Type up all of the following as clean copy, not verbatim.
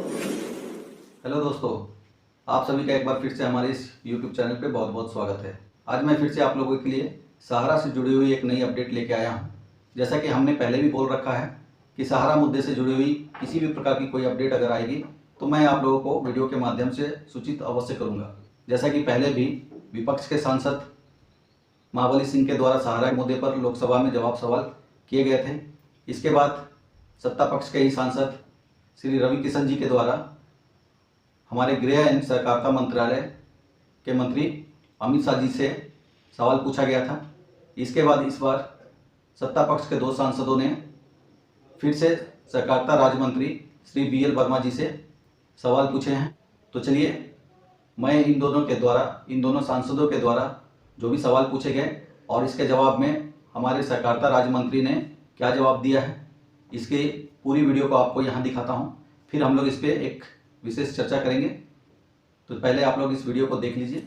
Hello दोस्तों, आप सभी का एक बार फिर से हमारे इस YouTube चैनल पे बहुत बहुत स्वागत है। आज मैं फिर से आप लोगों के लिए सहारा से जुड़ी हुई एक नई अपडेट लेके आया हूँ। जैसा कि हमने पहले भी बोल रखा है कि सहारा मुद्दे से जुड़ी हुई किसी भी प्रकार की कोई अपडेट अगर आएगी तो मैं आप लोगों को वीडियो के माध्यम से सूचित अवश्य करूँगा। जैसा कि पहले भी विपक्ष के सांसद महाबली सिंह के द्वारा सहारा के मुद्दे पर लोकसभा में जवाब सवाल किए गए थे। इसके बाद सत्ता पक्ष के ही सांसद श्री रवि किशन जी के द्वारा हमारे गृह एवं सहकारिता मंत्रालय के मंत्री अमित शाह जी से सवाल पूछा गया था। इसके बाद इस बार सत्ता पक्ष के दो सांसदों ने फिर से सहकारिता राज्य मंत्री श्री BL वर्मा जी से सवाल पूछे हैं। तो चलिए मैं इन दोनों सांसदों के द्वारा जो भी सवाल पूछे गए और इसके जवाब में हमारे सहकारिता राज्य मंत्री ने क्या जवाब दिया है, इसकी पूरी वीडियो को आपको यहाँ दिखाता हूँ। फिर हम लोग इस पर एक विशेष चर्चा करेंगे। तो पहले आप लोग इस वीडियो को देख लीजिए।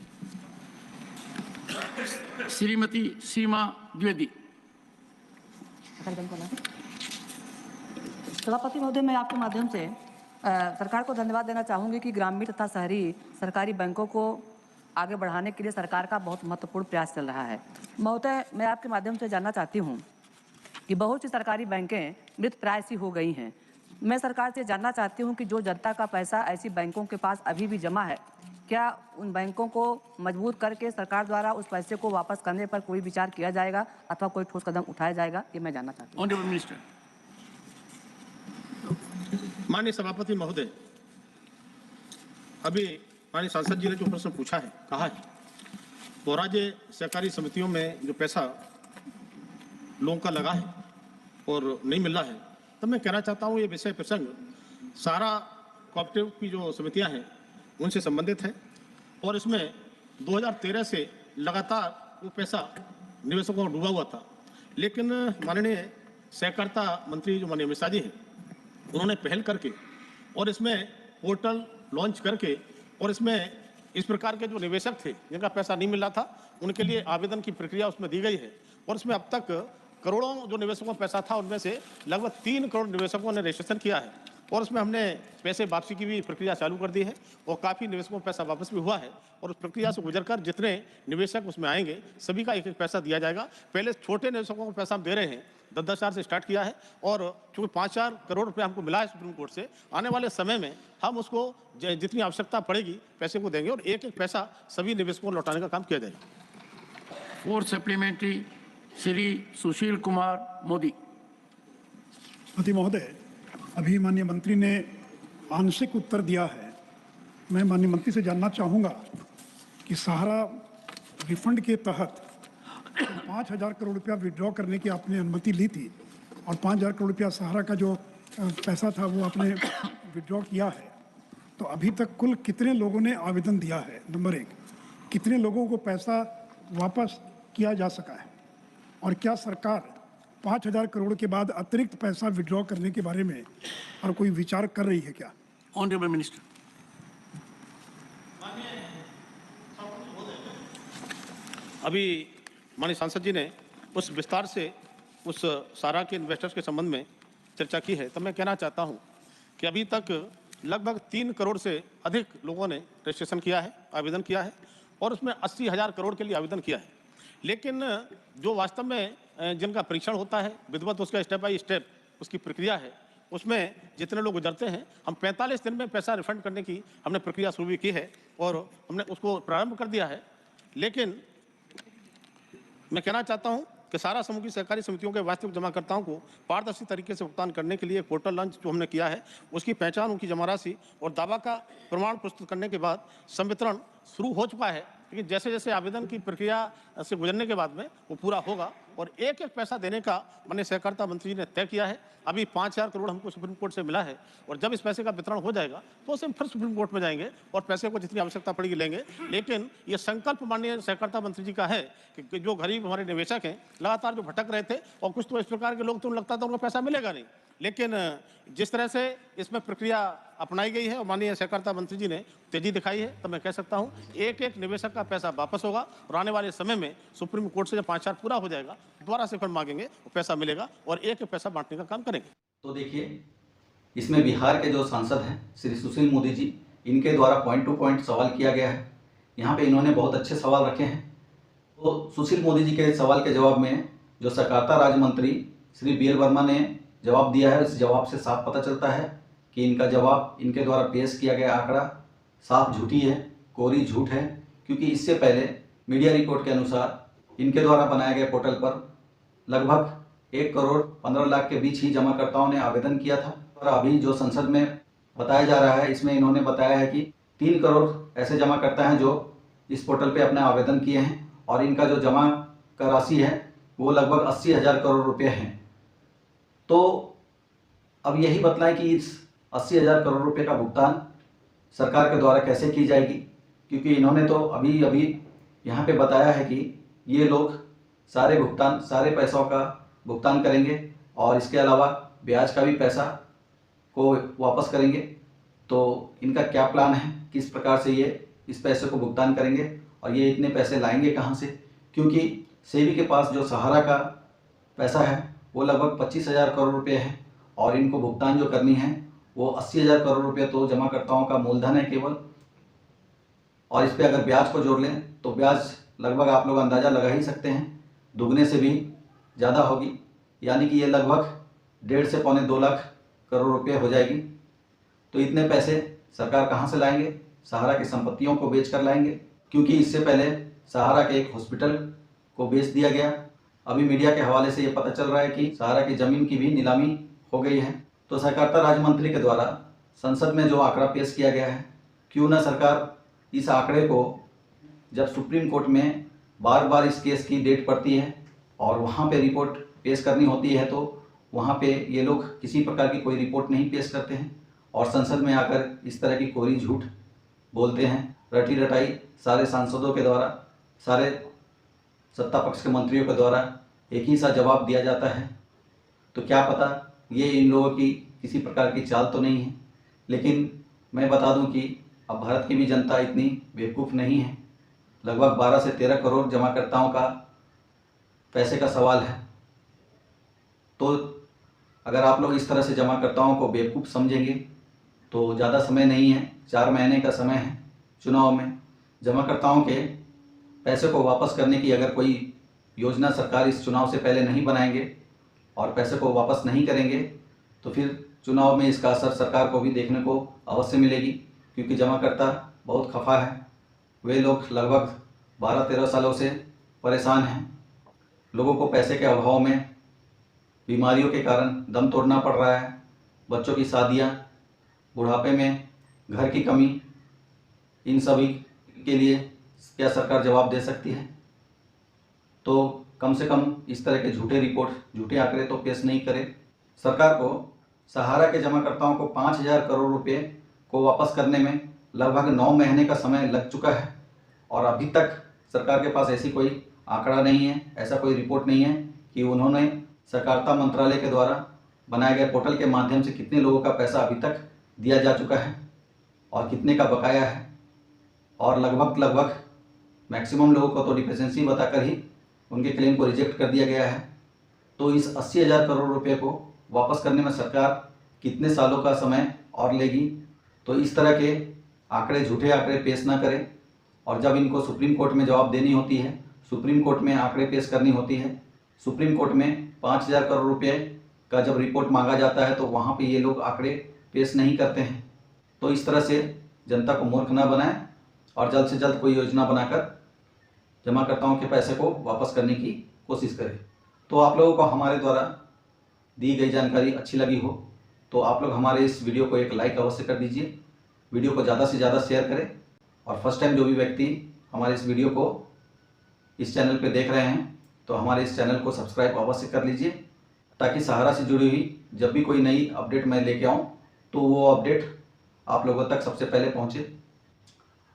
श्रीमती सीमा द्विवेदी। सभापति महोदय, मैं आपके माध्यम से सरकार को धन्यवाद देना चाहूँगी कि ग्रामीण तथा शहरी सरकारी बैंकों को आगे बढ़ाने के लिए सरकार का बहुत महत्वपूर्ण प्रयास चल रहा है। महोदय, मैं आपके माध्यम से जानना चाहती हूँ कि बहुत सी सरकारी बैंकें मृतप्राय सी हो गई हैं। मैं सरकार से जानना चाहती हूं कि जो जनता का पैसा ऐसी बैंकों के पास अभी भी जमा है, क्या उन बैंकों को मजबूत करके सरकार द्वारा उस पैसे को वापस करने पर कोई विचार किया जाएगा अथवा कोई ठोस कदम उठाया जाएगा, ये मैं जानना चाहती हूँ। Honourable minister. माननीय सभापति महोदय, अभी माननीय सांसद जी ने जो प्रश्न पूछा है, कहा है तो राज्य सहकारी समितियों में जो पैसा लोगों का लगा है और नहीं मिल रहा है, तब मैं कहना चाहता हूँ ये विषय प्रसंग सारा कोऑपरेटिव की जो समितियां हैं उनसे संबंधित है और इसमें 2013 से लगातार वो पैसा निवेशकों को डूबा हुआ था। लेकिन माननीय सहकारिता मंत्री जो माननीय अमित शाह जी हैं, उन्होंने पहल करके और इसमें पोर्टल लॉन्च करके और इसमें इस प्रकार के जो निवेशक थे जिनका पैसा नहीं मिल रहा था, उनके लिए आवेदन की प्रक्रिया उसमें दी गई है और इसमें अब तक करोड़ों जो निवेशकों का पैसा था उनमें से लगभग 3 करोड़ निवेशकों ने रजिस्ट्रेशन किया है और उसमें हमने पैसे वापसी की भी प्रक्रिया चालू कर दी है और काफ़ी निवेशकों को पैसा वापस भी हुआ है और उस प्रक्रिया से गुजरकर जितने निवेशक उसमें आएंगे सभी का एक एक पैसा दिया जाएगा। पहले छोटे निवेशकों को पैसा हम दे रहे हैं, 10-10 हज़ार से स्टार्ट किया है और चूँकि 5-4 करोड़ रुपये हमको मिला है सुप्रीम कोर्ट से, आने वाले समय में हम उसको जितनी आवश्यकता पड़ेगी पैसे को देंगे और एक एक पैसा सभी निवेशकों को लौटाने का काम किया जाएगा। और सप्लीमेंट्री श्री सुशील कुमार मोदी। सभापति महोदय, अभी माननीय मंत्री ने आंशिक उत्तर दिया है। मैं माननीय मंत्री से जानना चाहूँगा कि सहारा रिफंड के तहत 5,000 करोड़ रुपया विड्रॉ करने की आपने अनुमति ली थी और 5,000 करोड़ रुपया सहारा का जो पैसा था वो आपने विड्रॉ किया है, तो अभी तक कुल कितने लोगों ने आवेदन दिया है? नंबर 1, कितने लोगों को पैसा वापस किया जा सका है और क्या सरकार 5,000 करोड़ के बाद अतिरिक्त पैसा विड्रॉ करने के बारे में और कोई विचार कर रही है क्या? Honourable minister. अभी माननीय सांसद जी ने उस विस्तार से उस सारा के इन्वेस्टर्स के संबंध में चर्चा की है, तो मैं कहना चाहता हूं कि अभी तक लगभग 3 करोड़ से अधिक लोगों ने रजिस्ट्रेशन किया है, आवेदन किया है और उसमें 80,000 करोड़ के लिए आवेदन किया है। लेकिन जो वास्तव में जिनका परीक्षण होता है विधिवत, उसका स्टेप बाय स्टेप उसकी प्रक्रिया है, उसमें जितने लोग गुजरते हैं, हम 45 दिन में पैसा रिफंड करने की हमने प्रक्रिया शुरू की है और हमने उसको प्रारंभ कर दिया है। लेकिन मैं कहना चाहता हूं कि सारा समूह की सहकारी समितियों के वास्तविक जमाकर्ताओं को पारदर्शी तरीके से भुगतान करने के लिए एक पोर्टल लॉन्च जो हमने किया है, उसकी पहचान, उनकी जमा राशि और दावा का प्रमाण प्रस्तुत करने के बाद संवितरण शुरू हो चुका है। लेकिन जैसे जैसे आवेदन की प्रक्रिया से गुजरने के बाद में वो पूरा होगा और एक एक पैसा देने का माननीय सहकारिता मंत्री जी ने तय किया है। अभी 5,000 करोड़ हमको सुप्रीम कोर्ट से मिला है और जब इस पैसे का वितरण हो जाएगा तो उसे हम फिर सुप्रीम कोर्ट में जाएंगे और पैसे को जितनी आवश्यकता पड़ेगी लेंगे। लेकिन ये संकल्प माननीय सहकारिता मंत्री जी का है कि जो गरीब हमारे निवेशक हैं, लगातार जो भटक रहे थे और कुछ तो इस प्रकार के लोग, तो लगता था उनको पैसा मिलेगा नहीं, लेकिन जिस तरह से इसमें प्रक्रिया अपनाई गई है और माननीय सहकारिता मंत्री जी ने तेजी दिखाई है, तो मैं कह सकता हूं एक एक निवेशक का पैसा वापस होगा और आने वाले समय में सुप्रीम कोर्ट से जब 5,000 पूरा हो जाएगा दोबारा से फंड मांगेंगे, वो पैसा मिलेगा और एक एक पैसा बांटने का काम करेंगे। तो देखिए, इसमें बिहार के जो सांसद हैं श्री सुशील मोदी जी, इनके द्वारा पॉइंट टू पॉइंट सवाल किया गया है। यहाँ पे इन्होंने बहुत अच्छे सवाल रखे हैं। तो सुशील मोदी जी के सवाल के जवाब में जो सहकारिता राज्य मंत्री श्री BL वर्मा ने जवाब दिया है, इस जवाब से साफ पता चलता है कि इनका जवाब, इनके द्वारा पेश किया गया आंकड़ा साफ झूठी है, कोरी झूठ है। क्योंकि इससे पहले मीडिया रिपोर्ट के अनुसार इनके द्वारा बनाए गए पोर्टल पर लगभग 1 करोड़ 15 लाख के बीच ही जमाकर्ताओं ने आवेदन किया था। और अभी जो संसद में बताया जा रहा है, इसमें इन्होंने बताया है कि 3 करोड़ ऐसे जमाकर्ता हैं जो इस पोर्टल पे अपने आवेदन किए हैं और इनका जो जमा का राशि है वो लगभग 80,000 करोड़ रुपये हैं। तो अब यही बतलाएं कि इस 80,000 करोड़ रुपये का भुगतान सरकार के द्वारा कैसे की जाएगी, क्योंकि इन्होंने तो अभी अभी यहाँ पे बताया है कि ये लोग सारे पैसों का भुगतान करेंगे और इसके अलावा ब्याज का भी पैसा को वापस करेंगे। तो इनका क्या प्लान है, किस प्रकार से ये इस पैसे को भुगतान करेंगे और ये इतने पैसे लाएंगे कहाँ से, क्योंकि सेबी के पास जो सहारा का पैसा है वो लगभग 25,000 करोड़ रुपये है और इनको भुगतान जो करनी है वो 80,000 करोड़ रुपये तो जमाकर्ताओं का मूलधन है केवल। और इस पर अगर ब्याज को जोड़ लें तो ब्याज लगभग आप लोग अंदाज़ा लगा ही सकते हैं, दुगने से भी ज़्यादा होगी। यानी कि ये लगभग 1.5 से पौने 2 लाख करोड़ रुपये हो जाएगी। तो इतने पैसे सरकार कहाँ से लाएंगे? सहारा की संपत्तियों को बेच कर लाएंगे, क्योंकि इससे पहले सहारा के एक हॉस्पिटल को बेच दिया गया। अभी मीडिया के हवाले से ये पता चल रहा है कि सहारा की ज़मीन की भी नीलामी हो गई है। तो सहकारिता राज्य मंत्री के द्वारा संसद में जो आंकड़ा पेश किया गया है, क्यों ना सरकार इस आंकड़े को, जब सुप्रीम कोर्ट में बार बार इस केस की डेट पड़ती है और वहाँ पे रिपोर्ट पेश करनी होती है, तो वहाँ पे ये लोग किसी प्रकार की कोई रिपोर्ट नहीं पेश करते हैं और संसद में आकर इस तरह की कोरी झूठ बोलते हैं। रटी रटाई सारे सांसदों के द्वारा, सारे सत्ता पक्ष के मंत्रियों के द्वारा एक ही सा जवाब दिया जाता है। तो क्या पता ये इन लोगों की किसी प्रकार की चाल तो नहीं है, लेकिन मैं बता दूं कि अब भारत की भी जनता इतनी बेवकूफ़ नहीं है। लगभग 12 से 13 करोड़ जमाकर्ताओं का पैसे का सवाल है। तो अगर आप लोग इस तरह से जमाकर्ताओं को बेवकूफ़ समझेंगे तो ज़्यादा समय नहीं है, 4 महीने का समय है चुनाव में। जमाकर्ताओं के पैसे को वापस करने की अगर कोई योजना सरकार इस चुनाव से पहले नहीं बनाएंगे और पैसे को वापस नहीं करेंगे तो फिर चुनाव में इसका असर सरकार को भी देखने को अवश्य मिलेगी, क्योंकि जमाकर्ता बहुत खफा है। वे लोग लगभग 12-13 सालों से परेशान हैं। लोगों को पैसे के अभाव में, बीमारियों के कारण दम तोड़ना पड़ रहा है। बच्चों की शादियाँ, बुढ़ापे में घर की कमी, इन सभी के लिए क्या सरकार जवाब दे सकती है? तो कम से कम इस तरह के झूठे रिपोर्ट, झूठे आंकड़े तो पेश नहीं करे। सरकार को सहारा के जमाकर्ताओं को 5,000 करोड़ रुपए को वापस करने में लगभग 9 महीने का समय लग चुका है और अभी तक सरकार के पास ऐसी कोई आंकड़ा नहीं है, ऐसा कोई रिपोर्ट नहीं है कि उन्होंने सहकारिता मंत्रालय के द्वारा बनाए गए पोर्टल के माध्यम से कितने लोगों का पैसा अभी तक दिया जा चुका है और कितने का बकाया है। और लगभग मैक्सिमम लोगों को तो डिफिशिएंसी बताकर ही उनके क्लेम को रिजेक्ट कर दिया गया है। तो इस 80,000 करोड़ रुपए को वापस करने में सरकार कितने सालों का समय और लेगी? तो इस तरह के आंकड़े, झूठे आंकड़े पेश ना करें। और जब इनको सुप्रीम कोर्ट में जवाब देनी होती है, सुप्रीम कोर्ट में आंकड़े पेश करनी होती है, सुप्रीम कोर्ट में 5,000 करोड़ रुपये का जब रिपोर्ट मांगा जाता है तो वहाँ पे ये लोग आंकड़े पेश नहीं करते हैं। तो इस तरह से जनता को मूर्ख ना बनाएं और जल्द से जल्द कोई योजना बनाकर जमाकर्ताओं के पैसे को वापस करने की कोशिश करें। तो आप लोगों को हमारे द्वारा दी गई जानकारी अच्छी लगी हो तो आप लोग हमारे इस वीडियो को एक लाइक अवश्य कर दीजिए, वीडियो को ज़्यादा से ज़्यादा शेयर करें और फर्स्ट टाइम जो भी व्यक्ति हमारे इस वीडियो को इस चैनल पे देख रहे हैं तो हमारे इस चैनल को सब्सक्राइब अवश्य कर लीजिए, ताकि सहारा से जुड़ी हुई जब भी कोई नई अपडेट मैं लेके आऊँ तो वो अपडेट आप लोगों तक सबसे पहले पहुँचे।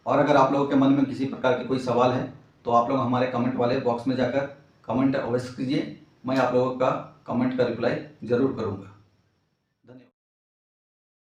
और अगर आप लोगों के मन में किसी प्रकार की कोई सवाल है तो आप लोग हमारे कमेंट वाले बॉक्स में जाकर कमेंट अवश्य कीजिए, मैं आप लोगों का कमेंट का रिप्लाई ज़रूर करूँगा।